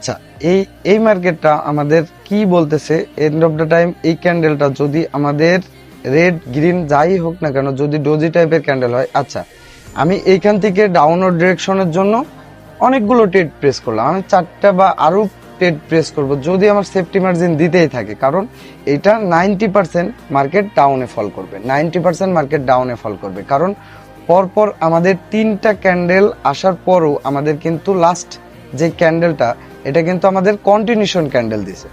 আচ্ছা, এই এই মার্কেটটা আমাদের কি বলতেছে, এন্ড অফ দ্য টাইম এই ক্যান্ডেলটা যদি আমাদের রেড গ্রিন যাই হোক না কেন, যদি ডোজি টাইপের ক্যান্ডেল হয়, আচ্ছা আমি এইখান থেকে ডাউনওয়ার্ড ডিরেকশনের জন্য অনেকগুলো ট্রেড প্রেস করলাম, আমি 4টা বা আরো ট্রেড প্রেস করব যদি আমার সেফটি মার্জিন দিতেই থাকে, কারণ এটা 90% মার্কেট ডাউনে ফল করবে, 90% মার্কেট ডাউনে ফল করবে, কারণ পরপর আমাদের 3টা ক্যান্ডেল আসার পরও আমাদের কিন্তু লাস্ট যে ক্যান্ডেলটা, এটা কিন্তু আমাদের কন্টিনিউশন ক্যান্ডেল দিছে।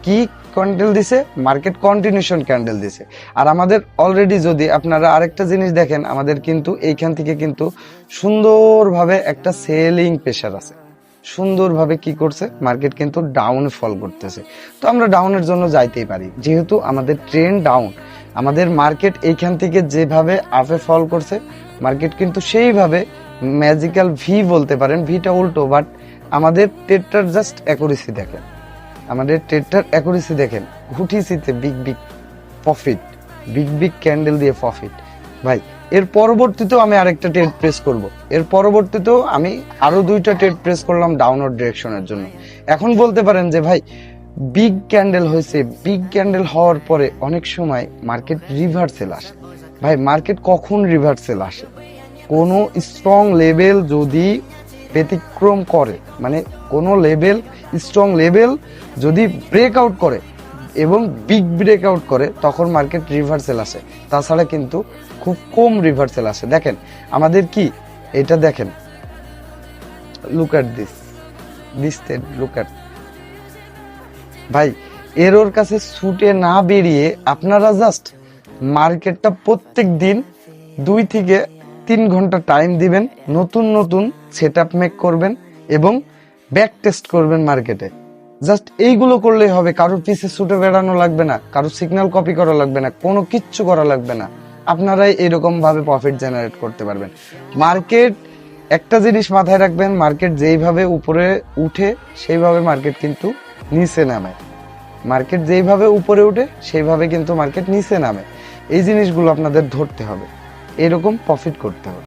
কি ক্যান্ডেল দিছে? মার্কেট কন্টিনিউশন ক্যান্ডেল দিছে। আর আমাদের অলরেডি যদি আপনারা আরেকটা জিনিস দেখেন, আমাদের কিন্তু এইখান থেকে কিন্তু সুন্দরভাবে একটা সেলিং প্রেসার আছে, সুন্দরভাবে কি করছে, মার্কেট কিন্তু ডাউন ফল করতেছে। তো আমরা ডাউনের জন্য যাইতেই পারি, যেহেতু আমাদের ট্রেন্ড ডাউন, আমাদের মার্কেট এইখান থেকে যেভাবে আপে ফল করছে, মার্কেট কিন্তু সেইভাবে ম্যাজিক্যাল ভি বলতে পারেন, ভিটা উল্টো, বাট আমাদের ট্রেডটার জাস্ট অ্যাকুরেসি দেখেন, আমাদের ট্রেডটার অ্যাকুরেসি দেখেন, ঘুটিসিতে big big profit, big big candle দিয়ে প্রফিট। ভাই এর পরবর্তীতেও আমি আরেকটা ট্রেড প্রেস করব, এর পরবর্তীতেও আমি আরো 2টা ট্রেড প্রেস করলাম ডাউনওয়ার্ড ডিরেকশনের জন্য। এখন বলতে পারেন যে ভাই বিগ ক্যান্ডেল হয়েছে, বিগ ক্যান্ডেল হওয়ার পরে অনেক সময় মার্কেট রিভার্সেল আসে। ভাই মার্কেট কখন রিভার্সেল আসে? কোনো স্ট্রং লেভেল যদি ব্যতিক্রম করে, মানে কোনো লেভেল, স্ট্রং লেভেল যদি ব্রেকআউট করে এবং বিগ ব্রেকআউট করে, তখন মার্কেট রিভার্সেল আসে, তাছাড়া কিন্তু খুব কম রিভার্সেল আসে। দেখেন আমাদের কি এটা দেখেন, look at this look at, ভাই এর ওর কাছে ছুটে না বেরিয়ে আপনারা জাস্ট মার্কেটটা প্রত্যেক দিন 2 থেকে 3 ঘন্টা টাইম দিবেন, নতুন নতুন সেট আপ মেক করবেন এবং ব্যাক টেস্ট করবেন মার্কেটে। জাস্ট এইগুলো করলেই হবে, কারোর পিছে ছুটে বেড়ানো লাগবে না, কারোর সিগন্যাল কপি করা লাগবে না, কোনো কিচ্ছু করা লাগবে না, আপনারাই এরকম ভাবে প্রফিট জেনারেট করতে পারবেন। মার্কেট, একটা জিনিস মাথায় রাখবেন, মার্কেট যেইভাবে উপরে উঠে সেইভাবে মার্কেট কিন্তু নিচে নামে, মার্কেট যেইভাবে উপরে উঠে সেইভাবে কিন্তু মার্কেট নিচে নামে। এই জিনিসগুলো আপনাদের ধরতে হবে, এরকম প্রফিট করতে হবে।